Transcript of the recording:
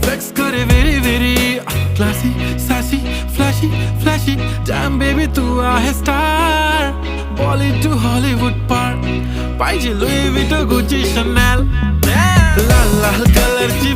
Flex करे very very classy, sassy, flashy, flashy. Damn baby तू आहे star. Bollywood to Hollywood पार पाहिजे Louis Vuitton, Gucci, Chanel. लाल लाल कलरची